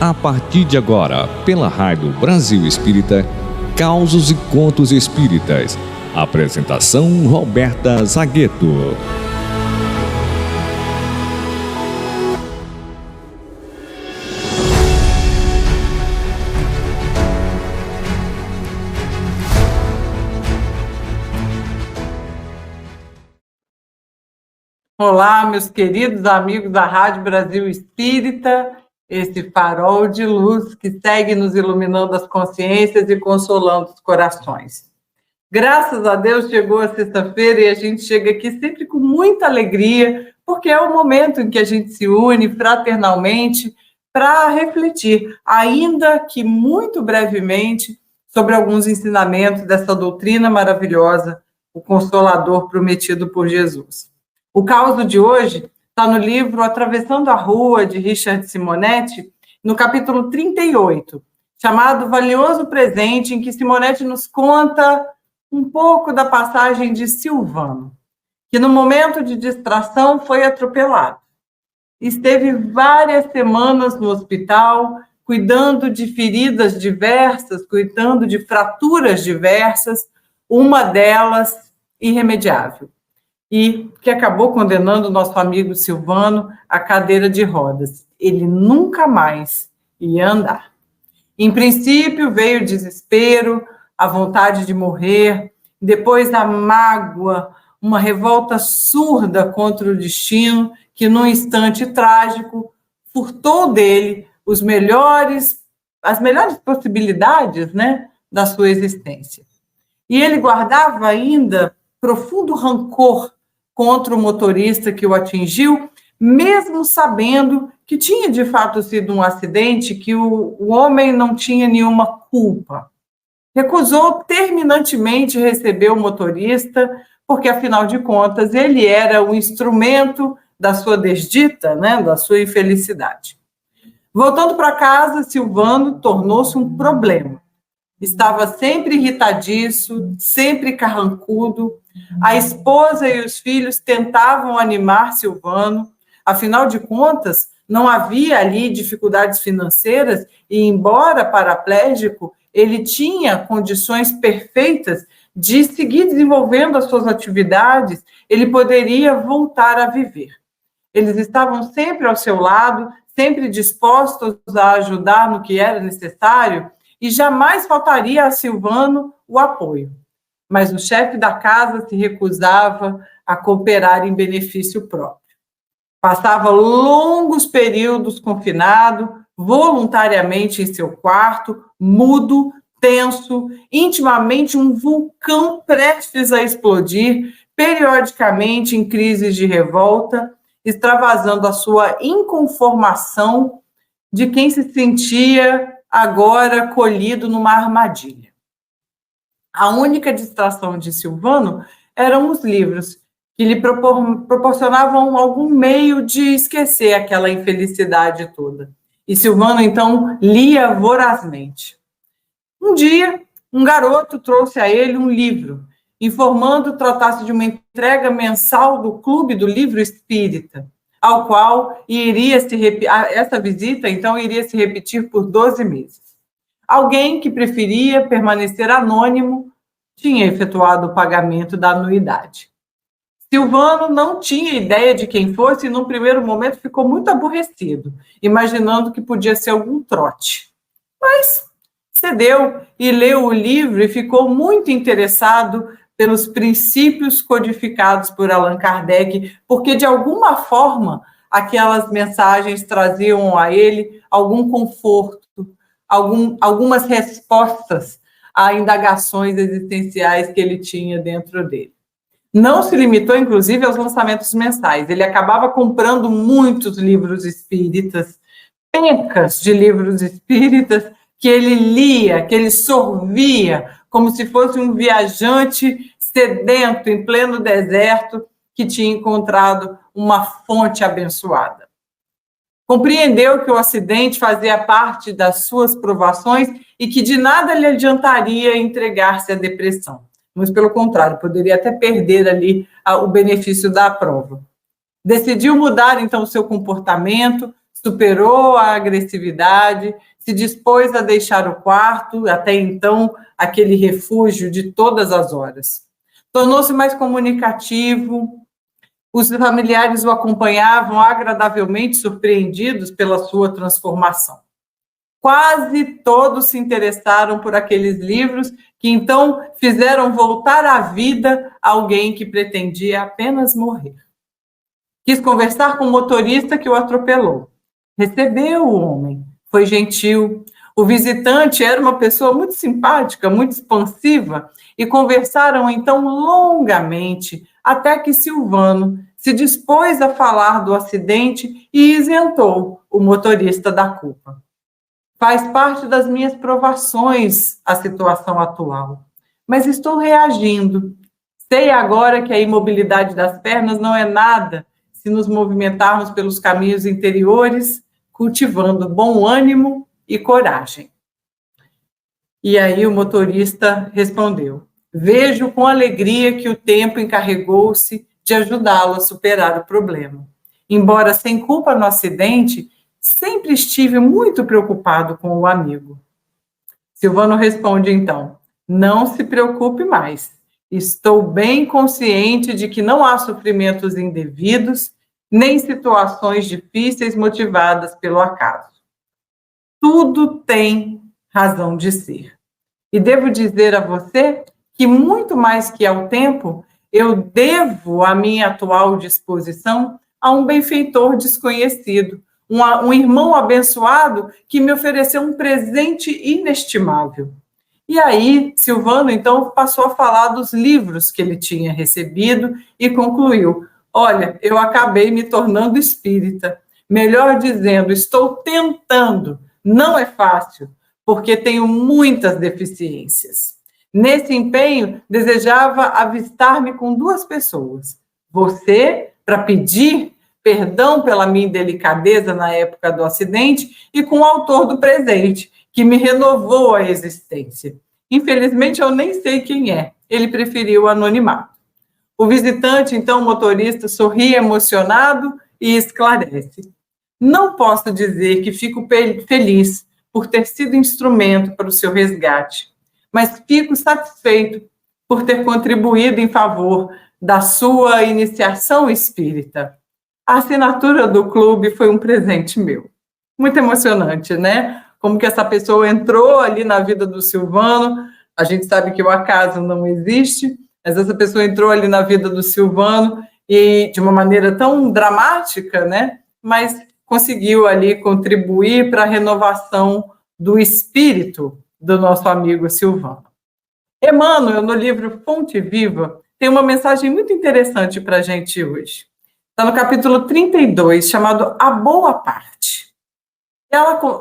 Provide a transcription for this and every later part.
A partir de agora, pela Rádio Brasil Espírita, Causos e Contos Espíritas. Apresentação Roberta Zagueto. Olá, meus queridos amigos da Rádio Brasil Espírita, esse farol de luz que segue nos iluminando as consciências e consolando os corações. Graças a Deus chegou a sexta-feira e a gente chega aqui sempre com muita alegria, porque é o momento em que a gente se une fraternalmente para refletir, ainda que muito brevemente, sobre alguns ensinamentos dessa doutrina maravilhosa, o Consolador prometido por Jesus. O caso de hoje está no livro Atravessando a Rua, de Richard Simonetti, no capítulo 38, chamado Valioso Presente, em que Simonetti nos conta um pouco da passagem de Silvano, que no momento de distração foi atropelado. Esteve várias semanas no hospital, cuidando de feridas diversas, cuidando de fraturas diversas, uma delas irremediável, e que acabou condenando o nosso amigo Silvano à cadeira de rodas. Ele nunca mais ia andar. Em princípio, veio o desespero, a vontade de morrer, depois a mágoa, uma revolta surda contra o destino, que num instante trágico furtou dele as melhores possibilidades, né, da sua existência. E ele guardava ainda profundo rancor contra o motorista que o atingiu, mesmo sabendo que tinha de fato sido um acidente, que o homem não tinha nenhuma culpa. Recusou terminantemente receber o motorista, porque, afinal de contas, ele era o instrumento da sua desdita, né, da sua infelicidade. Voltando para casa, Silvano tornou-se um problema. Estava sempre irritadiço, sempre carrancudo. A esposa e os filhos tentavam animar Silvano. Afinal de contas, não havia ali dificuldades financeiras e, embora paraplégico, ele tinha condições perfeitas de seguir desenvolvendo as suas atividades, ele poderia voltar a viver. Eles estavam sempre ao seu lado, sempre dispostos a ajudar no que era necessário, e jamais faltaria a Silvano o apoio. Mas o chefe da casa se recusava a cooperar em benefício próprio. Passava longos períodos confinado, voluntariamente em seu quarto, mudo, tenso, intimamente um vulcão prestes a explodir, periodicamente em crises de revolta, extravasando a sua inconformação de quem se sentia agora colhido numa armadilha. A única distração de Silvano eram os livros, que lhe proporcionavam algum meio de esquecer aquela infelicidade toda. E Silvano, então, lia vorazmente. Um dia, um garoto trouxe a ele um livro, informando que tratasse de uma entrega mensal do Clube do Livro Espírita, ao qual essa visita, então, iria se repetir por 12 meses. Alguém que preferia permanecer anônimo tinha efetuado o pagamento da anuidade. Silvano não tinha ideia de quem fosse e, num primeiro momento, ficou muito aborrecido, imaginando que podia ser algum trote. Mas cedeu e leu o livro e ficou muito interessado pelos princípios codificados por Allan Kardec, porque, de alguma forma, aquelas mensagens traziam a ele algum conforto, algumas respostas a indagações existenciais que ele tinha dentro dele. Não se limitou, inclusive, aos lançamentos mensais. Ele acabava comprando muitos livros espíritas, pencas de livros espíritas, que ele lia, que ele sorvia, como se fosse um viajante sedento em pleno deserto que tinha encontrado uma fonte abençoada. Compreendeu que o acidente fazia parte das suas provações e que de nada lhe adiantaria entregar-se à depressão. Mas, pelo contrário, poderia até perder ali o benefício da prova. Decidiu mudar, então, o seu comportamento, superou a agressividade, se dispôs a deixar o quarto, até então aquele refúgio de todas as horas. Tornou-se mais comunicativo, os familiares o acompanhavam agradavelmente surpreendidos pela sua transformação. Quase todos se interessaram por aqueles livros que então fizeram voltar à vida alguém que pretendia apenas morrer. Quis conversar com o motorista que o atropelou. Recebeu o homem, foi gentil. O visitante era uma pessoa muito simpática, muito expansiva, e conversaram então longamente, até que Silvano se dispôs a falar do acidente e isentou o motorista da culpa. Faz parte das minhas provações a situação atual, mas estou reagindo. Sei agora que a imobilidade das pernas não é nada se nos movimentarmos pelos caminhos interiores, cultivando bom ânimo e coragem. E aí o motorista respondeu: vejo com alegria que o tempo encarregou-se de ajudá-lo a superar o problema. Embora sem culpa no acidente, sempre estive muito preocupado com o amigo. Silvano responde então: não se preocupe mais. Estou bem consciente de que não há sofrimentos indevidos, nem situações difíceis motivadas pelo acaso. Tudo tem razão de ser. E devo dizer a você que, muito mais que ao tempo, eu devo a minha atual disposição a um benfeitor desconhecido, um irmão abençoado que me ofereceu um presente inestimável. E aí, Silvano, então, passou a falar dos livros que ele tinha recebido e concluiu: olha, eu acabei me tornando espírita. Melhor dizendo, estou tentando. Não é fácil, porque tenho muitas deficiências. Nesse empenho, desejava avistar-me com duas pessoas. Você, para pedir perdão pela minha indelicadeza na época do acidente, e com o autor do presente, que me renovou a existência. Infelizmente, eu nem sei quem é. Ele preferiu o anonimato. O visitante, então, o motorista, sorri emocionado e esclarece: não posso dizer que fico feliz por ter sido instrumento para o seu resgate, mas fico satisfeito por ter contribuído em favor da sua iniciação espírita. A assinatura do clube foi um presente meu. Muito emocionante, né? Como que essa pessoa entrou ali na vida do Silvano. A gente sabe que o acaso não existe, mas essa pessoa entrou ali na vida do Silvano e de uma maneira tão dramática, né? Mas conseguiu ali contribuir para a renovação do espírito do nosso amigo Silvano. Emmanuel, no livro Fonte Viva, tem uma mensagem muito interessante para a gente hoje. Está no capítulo 32, chamado A Boa Parte.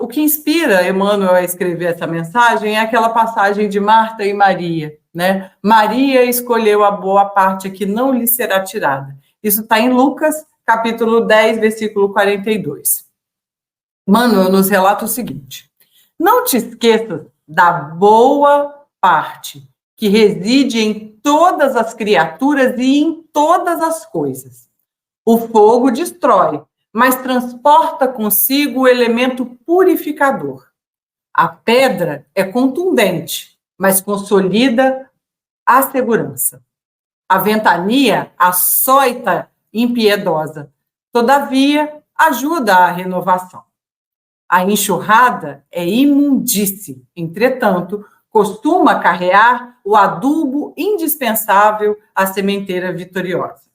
O que inspira Emmanuel a escrever essa mensagem é aquela passagem de Marta e Maria, né? Maria escolheu a boa parte que não lhe será tirada. Isso está em Lucas, capítulo 10, versículo 42. Emmanuel nos relata o seguinte: não te esqueças da boa parte que reside em todas as criaturas e em todas as coisas. O fogo destrói, mas transporta consigo o elemento purificador. A pedra é contundente, mas consolida a segurança. A ventania açoita impiedosa, todavia ajuda à renovação. A enxurrada é imundície, entretanto, costuma carrear o adubo indispensável à sementeira vitoriosa.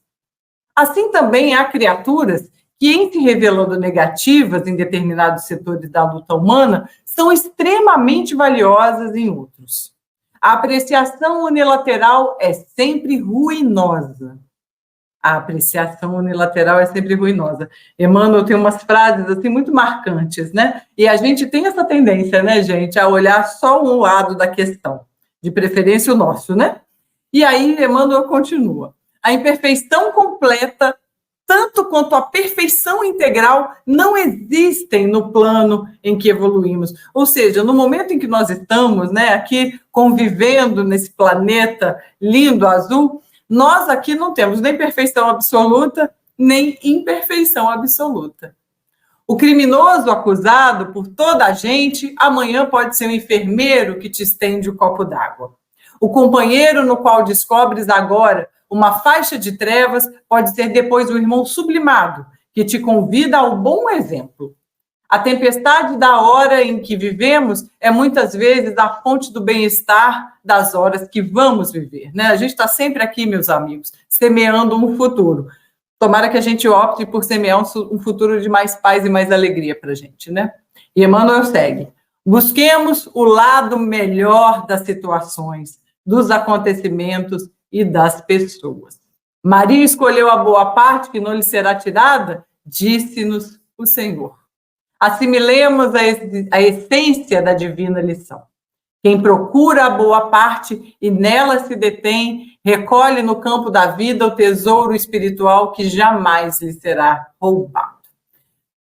Assim também há criaturas que, em se revelando negativas em determinados setores da luta humana, são extremamente valiosas em outros. A apreciação unilateral é sempre ruinosa. A apreciação unilateral é sempre ruinosa. Emmanuel tem umas frases assim muito marcantes, né? E a gente tem essa tendência, né, gente, a olhar só um lado da questão, de preferência o nosso, né? E aí Emmanuel continua: a imperfeição completa, tanto quanto a perfeição integral, não existem no plano em que evoluímos. Ou seja, no momento em que nós estamos, né, aqui convivendo nesse planeta lindo, azul, nós aqui não temos nem perfeição absoluta, nem imperfeição absoluta. O criminoso acusado por toda a gente, amanhã pode ser um enfermeiro que te estende o copo d'água. O companheiro no qual descobres agora uma faixa de trevas pode ser depois o irmão sublimado, que te convida ao bom exemplo. A tempestade da hora em que vivemos é muitas vezes a fonte do bem-estar das horas que vamos viver, né? A gente está sempre aqui, meus amigos, semeando um futuro. Tomara que a gente opte por semear um futuro de mais paz e mais alegria para a gente, né? E Emmanuel segue. Busquemos o lado melhor das situações, dos acontecimentos e das pessoas. Maria escolheu a boa parte que não lhe será tirada, disse-nos o Senhor. Assimilemos a essência da divina lição. Quem procura a boa parte e nela se detém, recolhe no campo da vida o tesouro espiritual que jamais lhe será roubado.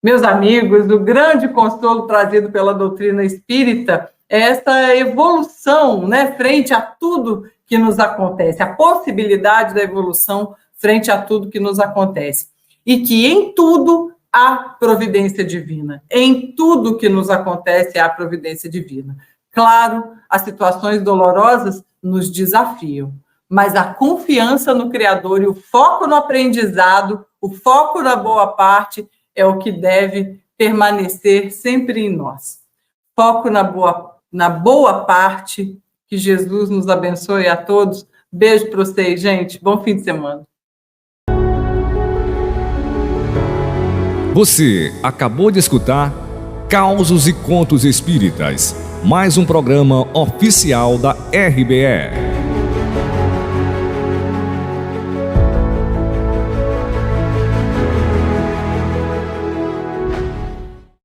Meus amigos, o grande consolo trazido pela doutrina espírita é essa evolução, né, frente a tudo que nos acontece, a possibilidade da evolução frente a tudo que nos acontece. E que em tudo há providência divina. Em tudo que nos acontece há providência divina. Claro, as situações dolorosas nos desafiam, mas a confiança no Criador e o foco no aprendizado, o foco na boa parte, é o que deve permanecer sempre em nós. Foco na boa parte, que Jesus nos abençoe a todos. Beijo para vocês, gente. Bom fim de semana. Você acabou de escutar Causos e Contos Espíritas, mais um programa oficial da RBE.